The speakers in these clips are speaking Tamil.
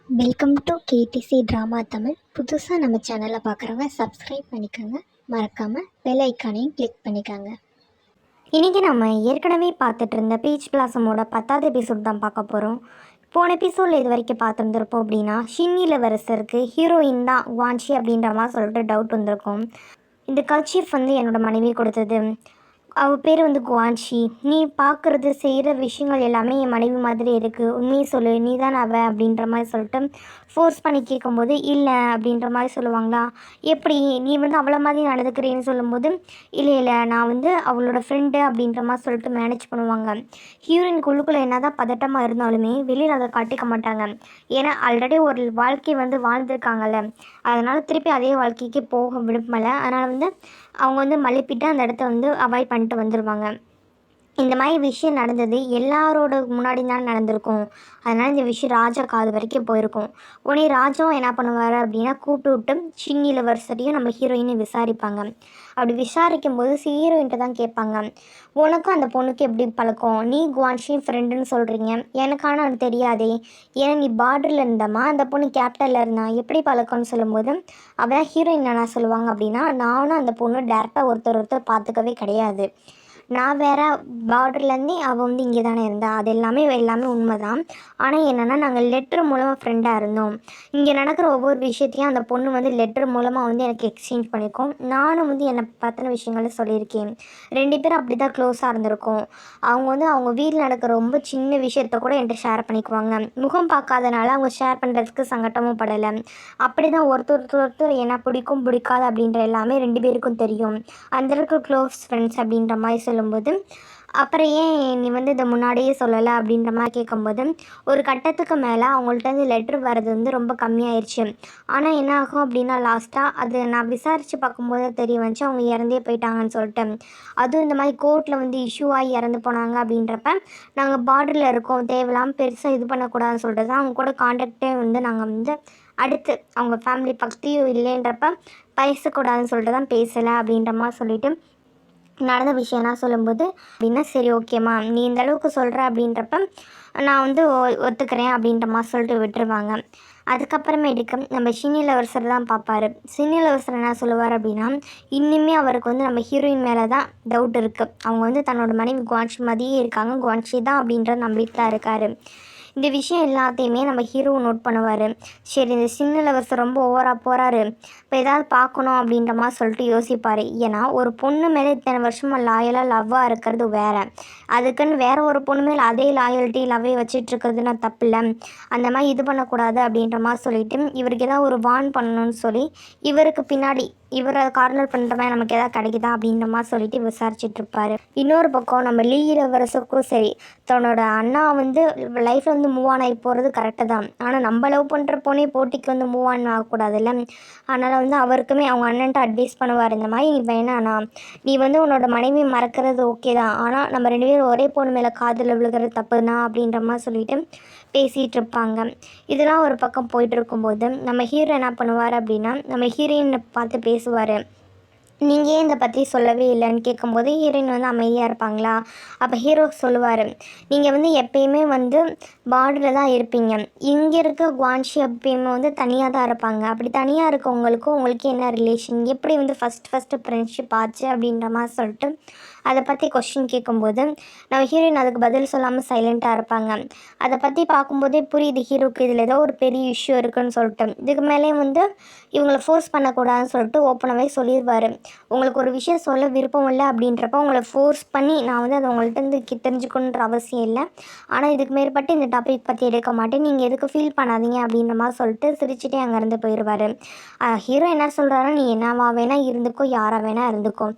Welcome to KTC drama Tamil. புதுசாக நம்ம சேனலை பார்க்குறவங்க சப்ஸ்கிரைப் பண்ணிக்கோங்க. மறக்காமல் பெல் ஐக்கானையும் கிளிக் பண்ணிக்கோங்க. இன்றைக்கி நம்ம ஏற்கனவே பார்த்துட்டு இருந்த பீச் பிளாசமோட 10வது எபிசோட் தான் பார்க்க போகிறோம். போன எபிசோடில் இது வரைக்கும் பார்த்துருந்துருப்போம் அப்படின்னா ஷின் இளவரசருக்கு ஹீரோயின் தான் வான்ஷி அப்படின்ற மாதிரி சொல்லிட்டு டவுட் வந்திருக்கும். இந்த கர்ச்சீஃப் என்னோடய மனைவி கொடுத்தது, அவள் பேர் குவான்ஷி, நீ பார்க்குறது செய்கிற விஷயங்கள் எல்லாமே என் மனைவி மாதிரி இருக்குது, உண்மையை சொல்லு, நீ தான் அவள் அப்படின்ற மாதிரி சொல்லிட்டு ஃபோர்ஸ் பண்ணி கேட்கும்போது இல்லை அப்படின்ற மாதிரி சொல்லுவாங்களா. எப்படி நீ அவளை மாதிரி நடந்துக்கிறேன்னு சொல்லும்போது இல்லை நான் அவளோட ஃப்ரெண்டு அப்படின்ற மாதிரி சொல்லிட்டு மேனேஜ் பண்ணுவாங்க. ஹீரோயினுக்கு உள்ளுக்குள்ளே என்ன தான் பதட்டமாக இருந்தாலுமே வெளியில் அதை காட்டிக்க மாட்டாங்க. ஏன்னா ஆல்ரெடி ஒரு வாழ்க்கை வாழ்ந்துருக்காங்கல்ல, அதனால் திருப்பி அதே வாழ்க்கைக்கு போக விரும்பலை. அதனால் அவங்க மழுப்பிட்டு அந்த இடத்த அவாய்ட் பண்ணிட்டு வந்துடுவாங்க. இந்த மாதிரி விஷயம் நடந்தது எல்லாரோட முன்னாடி தான் நடந்திருக்கும். அதனால் இந்த விஷயம் ராஜா காது வரைக்கும் போயிருக்கும். உடனே ராஜாவும் என்ன பண்ணுவார் அப்படின்னா கூப்பிட்டு விட்டு ஷின் இளவரசரையும் நம்ம ஹீரோயினை விசாரிப்பாங்க. அப்படி விசாரிக்கும் போது ஹீரோயின்ட்ட தான் கேட்பாங்க, உனக்கும் அந்த பொண்ணுக்கு எப்படி பழக்கம், நீ குவான்ஷி ஃப்ரெண்டுன்னு சொல்கிறீங்க, எனக்கான அது தெரியாதே, ஏன்னா நீ பார்டரில் இருந்தம்மா, அந்த பொண்ணு கேப்டனில் இருந்தா, எப்படி பழக்கம்னு சொல்லும்போது அவள் ஹீரோயின் என்ன சொல்லுவாங்க அப்படின்னா, நானும் அந்த பொண்ணு டேரெக்டாக ஒருத்தர் பார்த்துக்கவே கிடையாது, நான் வேறு பார்டர்லேருந்தே அவள் இங்கே தானே இருந்தாள், அது எல்லாமே உண்மை தான். ஆனால் என்னென்னா நாங்கள் லெட்ரு மூலமாக ஃப்ரெண்டாக இருந்தோம். இங்கே நடக்கிற ஒவ்வொரு விஷயத்தையும் அந்த பொண்ணு லெட்ரு மூலமாக எனக்கு எக்ஸ்சேஞ்ச் பண்ணியிருக்கோம். நானும் என்னை பற்றின விஷயங்களை சொல்லியிருக்கேன். 2 பேரும் அப்படி தான் க்ளோஸாக இருந்திருக்கோம். அவங்க அவங்க வீட்டில் நடக்கிற ரொம்ப சின்ன விஷயத்த கூட என்கிட்ட ஷேர் பண்ணிக்குவாங்க. முகம் பார்க்காதனால அவங்க ஷேர் பண்ணுறதுக்கு சங்கட்டமும் படலை. அப்படி தான் ஒருத்தர் என்ன பிடிக்கும் பிடிக்காது அப்படின்ற எல்லாமே 2 பேருக்கும் தெரியும். அந்தளவுக்கு க்ளோஸ் ஃப்ரெண்ட்ஸ் அப்படின்ற மாதிரி சொல்லும்போது, அப்புறம் ஏன் நீ இதை முன்னாடியே சொல்லலை அப்படின்ற மாதிரி கேட்கும்போது, ஒரு கட்டத்துக்கு மேலே அவங்கள்ட்ட லெட்ரு வர்றது ரொம்ப கம்மியாயிடுச்சு. ஆனால் என்ன ஆகும் அப்படின்னா லாஸ்ட்டாக அது நான் விசாரித்து பார்க்கும்போது தெரிய வந்துச்சு அவங்க இறந்தே போயிட்டாங்கன்னு சொல்லிட்டு. அதுவும் இந்த மாதிரி கோர்ட்டில் இஷ்யூ ஆகி இறந்து போனாங்க அப்படின்றப்ப நாங்கள் பார்டரில் இருக்கோம், தேவையில்லாமல் பெருசாக இது பண்ணக்கூடாதுன்னு சொல்லிட்டு தான் அவங்க கூட கான்டாக்டே நாங்கள் அடுத்து அவங்க ஃபேமிலி பக்தியும் இல்லைன்றப்ப பேசக்கூடாதுன்னு சொல்லிட்டு தான் பேசலை அப்படின்ற மாதிரி சொல்லிவிட்டு நடந்த விஷயம்லாம் சொல்லும்போது அப்படின்னா சரி ஓகேம்மா நீ இந்த அளவுக்கு சொல்கிற அப்படின்றப்ப நான் ஒத்துக்கிறேன் அப்படின்ற மாதிரி சொல்லிட்டு விட்டுருவாங்க. அதுக்கப்புறமேட்டுக்கு நம்ம ஷின் இளவரசர் தான் பார்ப்பார். ஷின் இளவரசர் என்ன சொல்லுவார் அப்படின்னா, இன்னுமே அவருக்கு நம்ம ஹீரோயின் மேலே தான் டவுட் இருக்குது. அவங்க தன்னோட மனைவி குவான்ஷி மாதிரியே இருக்காங்க, குவான்ஷி தான் அப்படின்ற நம்பிட்டு தான் இருக்கார். இந்த விஷயம் எல்லாத்தையுமே நம்ம ஹீரோ நோட் பண்ணுவார். சரி இந்த ஷின் இளவரசர் ரொம்ப ஓவராக போகிறாரு, இப்போ ஏதாவது பார்க்கணும் அப்படின்ற மாதிரி சொல்லிட்டு யோசிப்பார். ஏன்னா ஒரு பொண்ணு மேலே இத்தனை வருஷமாக லாயலாக லவ்வாக இருக்கிறது வேறு, அதுக்குன்னு வேறு ஒரு பொண்ணு மேலே அதே லாயல்ட்டி லவ்வே வச்சிட்ருக்கிறதுனா தப்பு இல்லை, அந்த மாதிரி இது பண்ணக்கூடாது அப்படின்ற மாதிரி சொல்லிவிட்டு இவருக்கு ஏதாவது ஒரு வார்ன் பண்ணணும்னு சொல்லி இவருக்கு பின்னாடி இவரை கார்னர் பண்ணுற மாதிரி நமக்கு எதாவது கிடைக்குதா அப்படின்ற மாதிரி சொல்லிட்டு விசாரிச்சிட்ருப்பார். இன்னொரு பக்கம் நம்ம லீ இளவரசருக்கும் சரி, தன்னோட அண்ணா லைஃப்பில் மூவ் ஆன் ஆகி போகிறது கரெக்டு தான். ஆனால் நம்ம லவ் பண்ணுற பொண்ணே போட்டிக்கு மூவ் ஆன் ஆகக்கூடாதுல்ல. அதனால் அவருக்குமே அவங்க அண்ணன்ட்ட அட்வைஸ் பண்ணுவார், இந்த மாதிரி நீ வேணாண்ணா, நீ உன்னோட மனைவி மறக்கிறது ஓகே தான், ஆனால் நம்ம 2 பேரும் ஒரே பொண்ணு மேலே காதில் விழுகிறது தப்பு தான் அப்படின்ற மாதிரி சொல்லிட்டு பேசிகிட்டு இருப்பாங்க. இதெல்லாம் ஒரு பக்கம் போயிட்டு இருக்கும்போது நம்ம ஹீரோ என்ன பண்ணுவார் அப்படின்னா நம்ம ஹீரோயினை பார்த்து பேசுவார். நீங்கள் ஏன் இதை பற்றி சொல்லவே இல்லைன்னு கேட்கும்போது ஹீரோயின் அமைதியாக இருப்பாங்களா. அப்போ ஹீரோ சொல்லுவார், நீங்கள் எப்பயுமே பார்டரில் தான் இருப்பீங்க, இங்கே இருக்க குவான்ஷி எப்பயுமே தனியாக தான் இருப்பாங்க, அப்படி தனியாக இருக்கவங்களுக்கும் உங்களுக்கு என்ன ரிலேஷன், எப்படி ஃபஸ்ட்டு ஃப்ரெண்ட்ஷிப் ஆச்சு அப்படின்ற மாதிரி சொல்லிட்டு அதை பற்றி கொஸ்டின் கேட்கும்போது நம்ம ஹீரோயின் அதுக்கு பதில் சொல்லாமல் சைலண்ட்டாக இருப்பாங்க. அதை பற்றி பார்க்கும்போதே புரியுது ஹீரோக்கு இதில் ஏதோ ஒரு பெரிய இஷ்யூ இருக்குதுன்னு சொல்லிட்டு. இதுக்கு மேலே இவங்களை ஃபோர்ஸ் பண்ணக்கூடாதுன்னு சொல்லிட்டு ஓப்பனாகவே சொல்லிடுவார். உங்களுக்கு ஒரு விஷயம் சொல்ல விருப்பம் இல்லை அப்படின்றப்ப உங்களை ஃபோர்ஸ் பண்ணி நான் அதை உங்கள்கிட்ட தெரிஞ்சுக்கணுன்ற அவசியம் இல்லை, ஆனால் இதுக்கு மேற்பட்டு இந்த டாபிக் பற்றி எடுக்க மாட்டேன், நீங்கள் எதுக்கு ஃபீல் பண்ணாதீங்க அப்படின்ற மாதிரி சொல்லிட்டு சிரிச்சுட்டே அங்கேருந்து போயிடுவார். ஹீரோ என்ன சொல்கிறாருன்னா, நீ என்னவா வேணால் இருந்துக்கோ, யாராக வேணால் இருந்துக்கோ,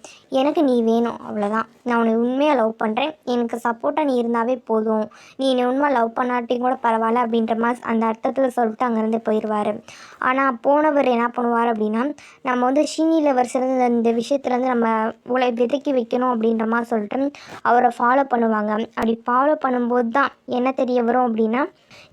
எனக்கு நீ வேணும் அவ்வளோதான், நான் உன்னை உண்மையாக லவ் பண்ணுறேன், எனக்கு சப்போர்ட்டாக நீ இருந்தாவே போதும், நீ என்னை உண்மை லவ் பண்ணாட்டியும் கூட பரவாயில்ல அப்படின்ற மாதிரி அந்த அர்த்தத்தில் சொல்லிட்டு அங்கேருந்து போயிடுவார். ஆனால் போனவர் என்ன பண்ணுவார் அப்படின்னா, நம்ம ஷின் இளவரசர் இந்த விஷயத்துலேருந்து நம்ம உங்களை விதைக்கி வைக்கணும் அப்படின்ற மாதிரி சொல்லிட்டு அவரை ஃபாலோ பண்ணுவாங்க. அப்படி ஃபாலோ பண்ணும்போது தான் என்ன தெரிய வரும் அப்படின்னா,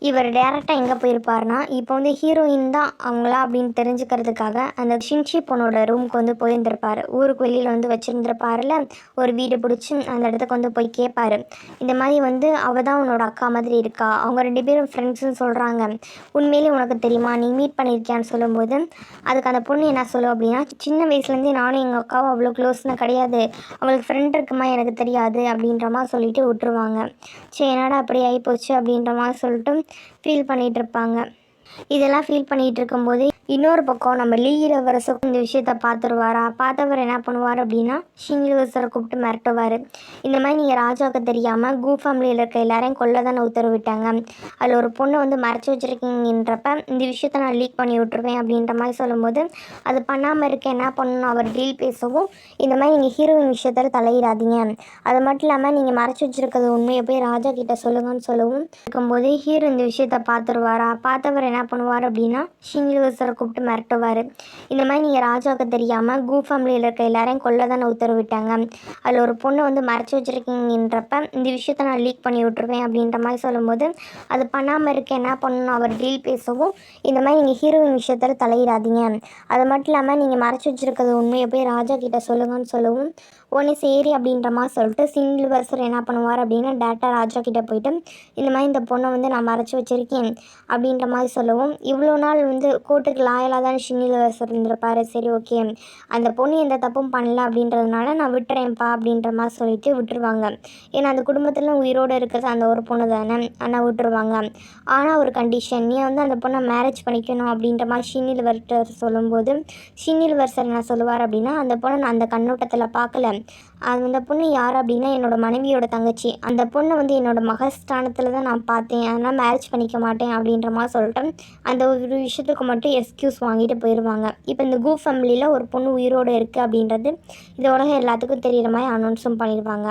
இவர் டேரெக்டாக எங்கே போயிருப்பாருனா, இப்போ வந்து ஹீரோயின் தான் அவங்களா அப்படின்னு தெரிஞ்சுக்கிறதுக்காக அந்த ஷின்ஷி பொண்ணோட ரூமுக்கு வந்து போயிருந்திருப்பார். ஊருக்கு வெளியில் வந்து வச்சுருந்துருப்பாருல, ஒரு வீடு பிடிச்சி அந்த இடத்துக்கு வந்து போய் கேட்பாரு. இந்த மாதிரி வந்து அவள் தான் உன்னோட அக்கா மாதிரி இருக்கா, அவங்க 2 பேரும் ஃப்ரெண்ட்ஸுன்னு சொல்கிறாங்க, உண்மையிலே உனக்கு தெரியுமா, நீ மீட் பண்ணியிருக்கியான்னு சொல்லும்போது அதுக்கு அந்த பொண்ணு என்ன சொல்லும் அப்படின்னா, சின்ன வயசுலேருந்தே நானும் எங்கள் அக்காவும் அவ்வளோ க்ளோஸ்னு கிடையாது, அவங்களுக்கு ஃப்ரெண்ட் இருக்குமா எனக்கு தெரியாது அப்படின்ற மாதிரி சொல்லிட்டு விட்டுருவாங்க. சரி என்னடா அப்படி ஆகிப்போச்சு அப்படின்ற மாதிரி சொல்லிட்டு ஃபீல் பண்ணிகிட்ருப்பாங்க. இதெல்லாம் ஃபீல் பண்ணிகிட்டு இருக்கும்போது இன்னொரு பக்கம் நம்ம லீ இளவரசர் இந்த விஷயத்த பார்த்துருவாரா. பார்த்தவர் என்ன பண்ணுவார் அப்படின்னா, ஷின் இளவரசரை கூப்பிட்டு மிரட்டுவார். இந்த மாதிரி நீங்கள் ராஜாவுக்கு தெரியாமல் கு ஃபேமிலியில் இருக்க எல்லாரையும் கொல்ல தானே உத்தரவிட்டாங்க, அதில் ஒரு பொண்ணை வந்து மறைச்சி வச்சுருக்கீங்கன்றப்ப இந்த விஷயத்த நான் லீக் பண்ணி விட்ருவேன் அப்படின்ற மாதிரி சொல்லும்போது, அது பண்ணாமல் இருக்க என்ன பண்ணணும் அவர் டீல் பேசவும், இந்த மாதிரி நீங்கள் ஹீரோயின் விஷயத்தில் தலையிடாதீங்க, அது மட்டும் இல்லாமல் நீங்கள் மறைச்சி வச்சுருக்கிறது உண்மையை போய் ராஜா கிட்ட சொல்லுங்கன்னு சொல்லவும் இருக்கும்போது ஹீரோ இந்த விஷயத்த பார்த்துருவாரா. பார்த்தவர் என்ன பண்ணுவார் அப்படின்னா, ஷின் இளவரசரை கூப்பிட்டு மிரட்டுவார். இந்த மாதிரி நீங்கள் ராஜாவுக்கு தெரியாமல் கு ஃபேமிலியில் இருக்க எல்லாரையும் கொல்ல தானே உத்தரவிட்டாங்க, அதில் ஒரு பொண்ணை வந்து மறைச்சி வச்சுருக்கீங்கன்றப்ப இந்த விஷயத்த நான் லீக் பண்ணி விட்ருவேன் அப்படின்ற மாதிரி சொல்லும்போது, அது பண்ணாமல் இருக்க என்ன பண்ணணும் அவர் டீல் பேசவும், இந்த மாதிரி நீங்கள் ஹீரோயின் விஷயத்தில் தலையிடாதீங்க, அது மட்டும் இல்லாமல் நீங்கள் மறைச்சி வச்சுருக்கிறது உண்மையை போய் ராஜா கிட்ட சொல்லுங்கன்னு சொல்லவும், உடனே சரி அப்படின்ற மாதிரி சொல்லிட்டு ஷின் இளவரசர் என்ன பண்ணுவார் அப்படின்னா, டேரக்டாக ராஜா கிட்டே போயிட்டு இந்த மாதிரி இந்த பொண்ணை வந்து நான் மறைச்சி வச்சுருக்கேன் அப்படின்ற மாதிரி சொல்லவும், இவ்வளோ நாள் வந்து கோர்ட்டுக்கு லாயலாக தான் ஷின் இளவரசர் இருந்திருப்பார். சரி ஓகே, அந்த பொண்ணு எந்த தப்பும் பண்ணல அப்படின்றதுனால நான் விட்டுறேன்ப்பா அப்படின்ற மாதிரி சொல்லிட்டு விட்டுருவாங்க. ஏன்னா அந்த குடும்பத்தில் உயிரோடு இருக்கிறது அந்த ஒரு பொண்ணு தானே, ஆனால் விட்டுருவாங்க. ஆனால் ஒரு கண்டிஷன், நீ வந்து அந்த பொண்ணை மேரேஜ் பண்ணிக்கணும் அப்படின்ற மாதிரி ஷின் இளவரசர் சொல்லும்போது, ஷின் இளவரசர் என்ன சொல்லுவார் அப்படின்னா, அந்த பொண்ணை நான் அந்த கண்ணோட்டத்தில் பார்க்கல, அந்த பொண்ணு யார் அப்படின்னா என்னோட மனைவியோட தங்கச்சி, அந்த பொண்ணை வந்து என்னோட மகஸ்தானத்தில் தான் நான் பார்த்தேன், அதனால் மேரேஜ் பண்ணிக்க மாட்டேன் அப்படின்ற மாதிரி சொல்லிட்டு அந்த ஒரு விஷயத்துக்கு மட்டும் எக்ஸ்கியூஸ் வாங்கிட்டு போயிடுவாங்க. இப்போ இந்த கு ஃபேமிலியில் ஒரு பொண்ணு உயிரோடு இருக்குது அப்படின்றது இதோட எல்லாத்துக்கும் தெரிகிற மாதிரி அனௌன்ஸும் பண்ணிடுவாங்க.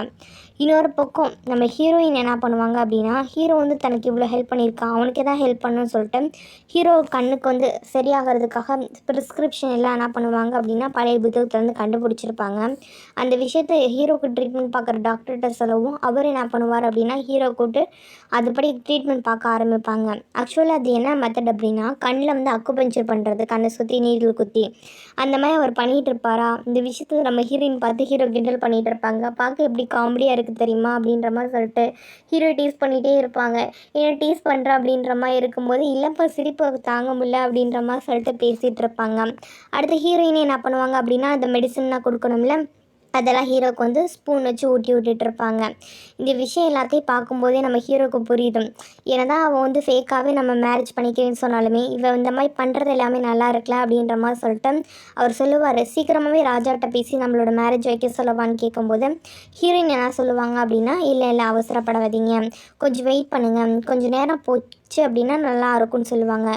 இன்னொரு பக்கம் நம்ம ஹீரோயின் என்ன பண்ணுவாங்க அப்படின்னா, ஹீரோ வந்து தனக்கு இவ்வளோ ஹெல்ப் பண்ணியிருக்கான், அவனுக்கு எதாவது ஹெல்ப் பண்ணணும்னு சொல்லிட்டு ஹீரோ கண்ணுக்கு வந்து சரியாகிறதுக்காக ப்ரிஸ்கிரிப்ஷன் எல்லாம் என்ன பண்ணுவாங்க அப்படின்னா, பழைய புத்தகத்துலேருந்து கண்டுபிடிச்சிருப்பாங்க. அந்த விஷயத்தை ஹீரோக்கு ட்ரீட்மெண்ட் பார்க்குற டாக்டர்கிட்ட சொல்லவும் அவர் என்ன பண்ணுவார் அப்படின்னா, ஹீரோ கூப்பிட்டு அதுபடி ட்ரீட்மெண்ட் பார்க்க ஆரம்பிப்பாங்க. ஆக்சுவலாக அது என்ன மெத்தட் அப்படின்னா, கண்ணில் வந்து அக்குபஞ்சர் பண்ணுறது, கண்ணை சுற்றி நீடில் குத்தி அந்த மாதிரி அவர் பண்ணிகிட்டு இருப்பாரா. இந்த விஷயத்தை நம்ம ஹீரோயின் பார்த்து ஹீரோ கிண்டல் பண்ணிகிட்டு இருப்பாங்க. பார்க்க எப்படி காமெடியாக இருக்குது தெரியுமா அப்படின்ற மாதிரி சொல்லிட்டு ஹீரோ டீஸ் பண்ணிகிட்டே இருப்பாங்க. ஏன்னா டீஸ் பண்ணுற அப்படின்ற மாதிரி இருக்கும்போது, இல்லைப்பா சிரிப்பு தாங்க முடியல அப்படின்ற மாதிரி சொல்லிட்டு பேசிகிட்டு இருப்பாங்க. அடுத்து ஹீரோயினே என்ன பண்ணுவாங்க அப்படின்னா, அந்த மெடிசன்லாம் கொடுக்கணும்ல, அதெல்லாம் ஹீரோக்கு வந்து ஸ்பூன் வச்சு ஊட்டி விட்டுட்டு இருப்பாங்க. இந்த விஷயம் எல்லாத்தையும் பார்க்கும்போதே நம்ம ஹீரோக்கு புரியுது, ஏன்னா அவள் வந்து ஃபேக்காகவே நம்ம மேரேஜ் பண்ணிக்கிறேன்னு சொன்னாலுமே இவள் இந்த மாதிரி பண்ணுறது எல்லாமே நல்லா இருக்கல அப்படின்ற மாதிரி சொல்லிட்டு அவர் சொல்லுவார், சீக்கிரமாகவே ராஜாட்ட பேசி நம்மளோட மேரேஜ் வைக்க சொல்லவான்னு கேட்கும்போது ஹீரோயின் என்ன சொல்லுவாங்க அப்படின்னா, இல்லை இல்லை அவசரப்படாதீங்க, கொஞ்சம் வெயிட் பண்ணுங்கள், கொஞ்சம் நேரம் போச்சு அப்படின்னா நல்லா இருக்கும்னு சொல்லுவாங்க.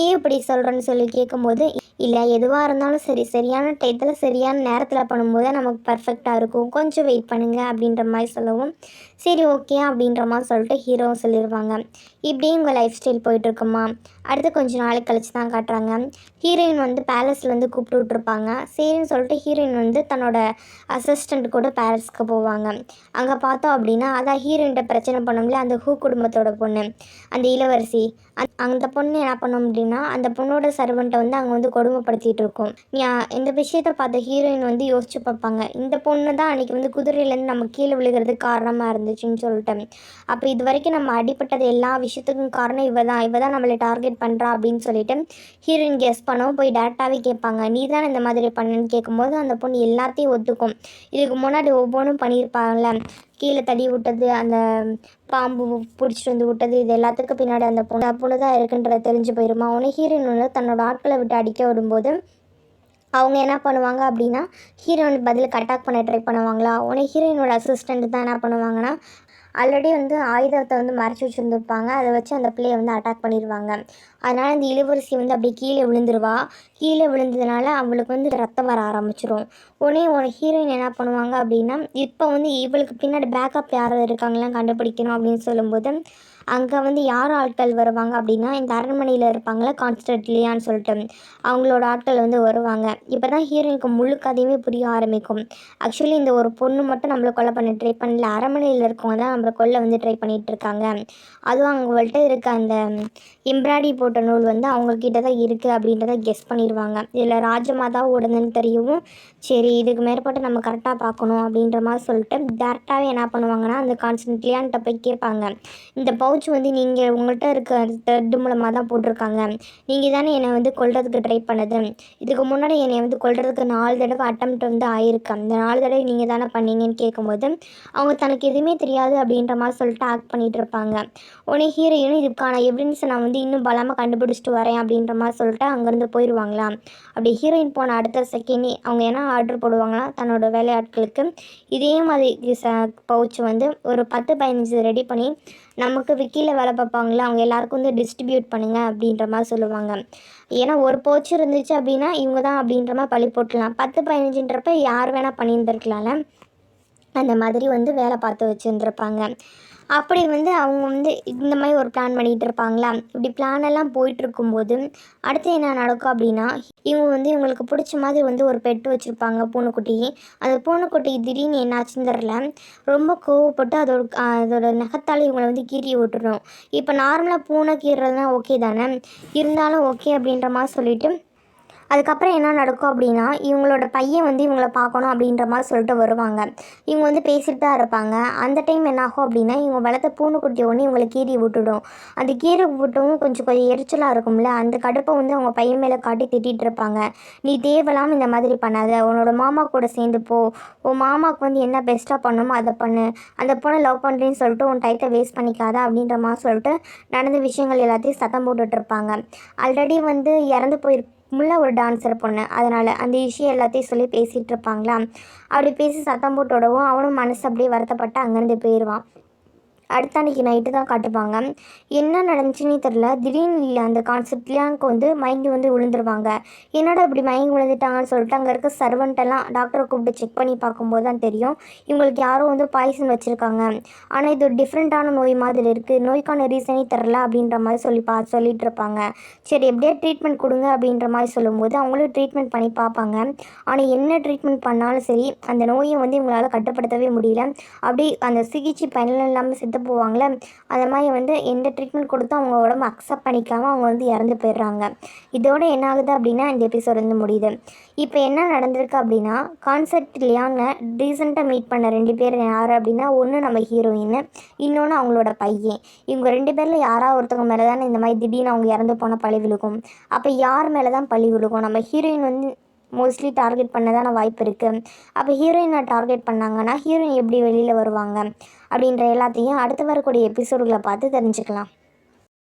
ஏன் இப்படி சொல்கிறேன்னு சொல்லி கேட்கும்போது, இல்லை எதுவாக இருந்தாலும் சரி சரியான டயத்தில் சரியான நேரத்தில் பண்ணும்போது நமக்கு பர்ஃபெக்டாக இருக்கும், கொஞ்சம் வெயிட் பண்ணுங்கள் அப்படின்ற மாதிரி சொல்லவும், சரி ஓகே அப்படின்ற மாதிரி சொல்லிட்டு ஹீரோவும் சொல்லிடுவாங்க. இப்படியே உங்கள் லைஃப் ஸ்டைல் போயிட்டுருக்குமா. அடுத்து கொஞ்சம் நாளைக்கு கழிச்சு தான் காட்டுறாங்க, ஹீரோயின் வந்து பேலஸ்லேருந்து கூப்பிட்டு விட்ருப்பாங்க. சரின்னு சொல்லிட்டு ஹீரோயின் வந்து தன்னோட அசிஸ்டண்ட் கூட பேலஸ்க்கு போவாங்க. அங்கே பார்த்தோம் அப்படின்னா, அதான் ஹீரோயின்ட்ட பிரச்சனை பண்ணோம்ல அந்த ஹூ குடும்பத்தோட பொண்ணு, அந்த இளவரசி, அந்த பொண்ணு என்ன பண்ணோம் அப்படின்னா, அந்த பொண்ணோட சர்வெண்ட்டை வந்து அங்கே வந்து கொடுமைப்படுத்திகிட்டு இருக்கும். இந்த விஷயத்தை பார்த்த ஹீரோயின் வந்து யோசிச்சு பார்ப்பாங்க, இந்த பொண்ணு தான் அன்றைக்கி வந்து குதிரையிலேருந்து நம்ம கீழே விழுகிறதுக்கு காரணமாக இருந்துச்சுன்னு சொல்லிட்டு. அப்போ இது வரைக்கும் நம்ம அடிப்பட்டது எல்லா விஷயத்துக்கும் காரணம் இவ தான் நம்மளை டார்கெட் பண்ணுறா அப்படின்னு சொல்லிட்டு ஹீரோயின் கெஸ் பண்ணவும் போய் டேரெக்டாகவே கேட்பாங்க, நீ தான் இந்த மாதிரி பண்ணுன்னு கேட்கும்போது அந்த பொண்ணு எல்லாத்தையும் ஒத்துக்கும். இதுக்கு முன்னாடி ஒவ்வொன்றும் பண்ணியிருப்பாங்கல்ல, கீழே தடி விட்டது, அந்த பாம்பு பிடிச்சிட்டு வந்து விட்டது, இது எல்லாத்துக்கும் பின்னாடி அந்த பொண்ணு தான் இருக்குன்றத தெரிஞ்சு போயிடுமா. உடனே ஹீரோயின் வந்து தன்னோட ஆட்களை விட்டு அடிக்க விடும்போது அவங்க என்ன பண்ணுவாங்க அப்படின்னா, ஹீரோயின் பதிலுக்கு அட்டாக் பண்ண ட்ரை பண்ணுவாங்களா. உடனே ஹீரோயினோட அசிஸ்டண்ட் தான் என்ன பண்ணுவாங்கன்னா, ஆல்ரெடி வந்து ஆயுதத்தை வந்து மறைச்சி வச்சுருந்துருப்பாங்க, அதை வச்சு அந்த பிள்ளையை வந்து அட்டாக் பண்ணிடுவாங்க. அதனால் அந்த இளவரசி வந்து அப்படியே கீழே விழுந்துருவா. கீழே விழுந்ததுனால அவளுக்கு வந்து ரத்தம் வர ஆரம்பிச்சிடும். உடனே ஹீரோயின் என்ன பண்ணுவாங்க அப்படின்னா, இப்போ வந்து இவளுக்கு பின்னாடி பேக்கப் யாராவது இருக்காங்களாம் கண்டுபிடிக்கணும் அப்படின்னு சொல்லும்போது அங்கே வந்து யார் ஆட்கள் வருவாங்க அப்படின்னா இந்த அரண்மனையில் இருப்பாங்களே கான்ஸ்டன்ட் லியான்னு சொல்லிட்டு அவங்களோட ஆட்கள் வந்து வருவாங்க. இப்போ தான் ஹீரோயினுக்கு முழு கதையுமே புரிய ஆரம்பிக்கும். ஆக்சுவலி இந்த ஒரு பொண்ணு மட்டும் நம்மளை கொலை பண்ண ட்ரை பண்ணல, அரண்மனையில் இருக்கவங்க தான் நம்மளை கொல்ல வந்து ட்ரை பண்ணிகிட்டு இருக்காங்க. அதுவும் அவங்கள்ட்ட இருக்க அந்த எம்ப்ராய்டரி போட்ட நூல் வந்து அவங்கக்கிட்ட தான் இருக்குது அப்படின்றத கெஸ் பண்ணிடுவாங்க. இதில் ராஜமாதா ஓடுதுன்னு தெரியவும் சரி இதுக்கு மேற்பட்டு நம்ம கரெக்டாக பார்க்கணும் அப்படின்ற மாதிரி சொல்லிட்டு டேரெக்டாகவே என்ன பண்ணுவாங்கன்னா அந்த கான்ஸ்டன்ட்லியான்ட்ட போய் கேட்பாங்க. இந்த பவுச் வந்து நீங்கள் உங்கள்கிட்ட இருக்க த்ரெட்டு மூலமாக தான் போட்டிருக்காங்க, நீங்கள் தானே என்னை வந்து கொல்றதுக்கு ட்ரை பண்ணது, இதுக்கு முன்னாடி என்னை வந்து கொல்றதுக்கு 4 தடவை அட்டம்ப்ட் வந்து ஆயிருக்கு, அந்த 4 தடவை நீங்கள் தானே பண்ணீங்கன்னு கேட்கும்போது அவங்க தனக்கு எதுவுமே தெரியாது அப்படின்ற மாதிரி சொல்லிட்டு ஆக்ட் பண்ணிகிட்டு இருப்பாங்க. உடனே ஹீரோயினும் இதுக்கான எவிடன்ஸை நான் வந்து இன்னும் பலமாக கண்டுபிடிச்சிட்டு வரேன் அப்படின்ற மாதிரி சொல்லிட்டு அங்கேருந்து போயிடுவாங்களா. அப்படி ஹீரோயின் போன அடுத்த செகண்டே அவங்க என்ன ஆர்டர் போடுவாங்கன்னா தன்னோட வேலையாட்களுக்கு இதே மாதிரி பவுச் வந்து ஒரு 10-15 ரெடி பண்ணி நமக்கு விக்கியில் வேலை பார்ப்பாங்களா அவங்க எல்லாருக்கும் வந்து டிஸ்ட்ரிபியூட் பண்ணுங்கள் அப்படின்ற மாதிரி சொல்லுவாங்க. ஏன்னா ஒரு பவுச் இருந்துச்சு அப்படின்னா இவங்க தான் அப்படின்ற மாதிரி பழி போட்டுடலாம், 10-15ன்றப்ப யார் வேணால் பண்ணியிருந்துருக்கலாம்ல, அந்த மாதிரி வந்து வேலை பார்த்து வச்சுருந்துருப்பாங்க. அப்படி வந்து அவங்க வந்து இந்த மாதிரி ஒரு பிளான் பண்ணிகிட்டு இருப்பாங்களா. இப்படி பிளான் எல்லாம் போயிட்டுருக்கும்போது அடுத்து என்ன நடக்கும் அப்படின்னா இவங்க வந்து இவங்களுக்கு பிடிச்ச மாதிரி வந்து ஒரு பெட்டு வச்சுருப்பாங்க பூனைக்குட்டி. அந்த பூனைக்குட்டி திடீர்னு என்னாச்சுன்னு தெரில ரொம்ப கோவப்பட்டு அதோட நகத்தால் இவங்களை வந்து கீறி விட்டுரும். இப்போ நார்மலாக பூனை கீறதுனா ஓகே தானே, இருந்தாலும் ஓகே அப்படின்ற மாதிரி சொல்லிவிட்டு அதுக்கப்புறம் என்ன நடக்கும் அப்படின்னா இவங்களோட பையன் வந்து இவங்களை பார்க்கணும் அப்படின்ற மாதிரி சொல்லிட்டு வருவாங்க. இவங்க வந்து பேசிகிட்டு தான் இருப்பாங்க. அந்த டைம் என்னாகும் அப்படின்னா இவங்க வளர்த்த பூனைக்குட்டி ஒன்று இவங்களை கீறி விட்டுடும். அந்த கீறி விட்டவும் கொஞ்சம் எரிச்சலாக இருக்கும்ல, அந்த கடுப்பை வந்து அவங்க பையன் மேலே காட்டி திட்டிகிட்டு இருப்பாங்க. நீ தேவையில்லாமல் இந்த மாதிரி பண்ணாத, உன்னோட மாமா கூட சேர்ந்து போ, உன் மாமாவுக்கு வந்து என்ன பெஸ்ட்டாக பண்ணணுமோ அதை பண்ணு, அந்த பொண்ணை லவ் பண்ணுறேன்னு சொல்லிட்டு உன் டைத்தை வேஸ்ட் பண்ணிக்காத அப்படின்ற மாதிரி சொல்லிட்டு நடந்த விஷயங்கள் எல்லாத்தையும் சத்தம் போட்டுட்ருப்பாங்க. ஆல்ரெடி வந்து இறந்து முள்ள ஒரு டான்ஸர் பொண்ணு, அதனால் அந்த விஷயம் எல்லாத்தையும் சொல்லி பேசிகிட்டு இருப்பாங்களா. அப்படி பேசி சத்தம் போட்டோடவும் அவனும் மனசு அப்படியே வருத்தப்பட்டு அங்கேருந்து போயிடுவான். அடுத்த அன்றைக்கி நைட்டு தான் காட்டுப்பாங்க. என்ன நடந்துச்சுன்னே தெரில, திடீர்னு இல்லை அந்த கான்செப்ட்லேயாங்க வந்து மயங்கி வந்து விழுந்துருவாங்க. என்னடா இப்படி மயங்கி விழுந்துட்டாங்கன்னு சொல்லிட்டு அங்கே இருக்க சர்வெண்ட்டெல்லாம் டாக்டரை கூப்பிட்டு செக் பண்ணி பார்க்கும்போது தான் தெரியும் இவங்களுக்கு யாரோ வந்து பாய்சன் வச்சுருக்காங்க. ஆனால் இது ஒரு டிஃப்ரெண்ட்டான நோய் மாதிரி இருக்குது, நோய்க்கான ரீசனே தெரில அப்படின்ற மாதிரி சொல்லிட்டு இருப்பாங்க. சரி எப்படியே ட்ரீட்மெண்ட் கொடுங்க அப்படின்ற மாதிரி சொல்லும்போது அவங்களும் ட்ரீட்மெண்ட் பண்ணி பார்ப்பாங்க. ஆனால் என்ன ட்ரீட்மெண்ட் பண்ணாலும் சரி அந்த நோயை வந்து இவங்களால் கட்டுப்படுத்தவே முடியல. அப்படி அந்த சிகிச்சை பயனில் இல்லாமல் செத்து போவாங்களே, அந்த மாதிரி வந்து எந்த ட்ரீட்மெண்ட் கொடுத்தும் அவங்க உடம்பு அக்செப்ட் பண்ணிக்காமல் அவங்க வந்து இறந்து போயிடுறாங்க. இதோட என்ன ஆகுது அப்படின்னா இந்த எபிசோட் வந்து முடியுது. இப்போ என்ன நடந்திருக்கு அப்படின்னா கான்செப்ட் லியானை ரீசெண்டாக மீட் பண்ண 2 பேர் யார் அப்படின்னா ஒன்று நம்ம ஹீரோயின், இன்னொன்று அவங்களோட பையன். இவங்க 2 பேரில் யாராவது ஒருத்தவங்க மேலே தானே இந்த மாதிரி திடீர்னு அவங்க இறந்து போனால் பழி விழுகும். அப்போ யார் மேலே தான் பழி விழுகும்? நம்ம ஹீரோயின் வந்து மோஸ்ட்லி டார்கெட் பண்ணதான வாய்ப்பு இருக்குது. அப்போ ஹீரோயினை டார்கெட் பண்ணாங்கன்னா ஹீரோயின் எப்படி வெளியில் வருவாங்க அப்படின்ற எல்லாத்தையும் அடுத்து வரக்கூடிய எபிசோடுகளை பார்த்து தெரிஞ்சுக்கலாம்.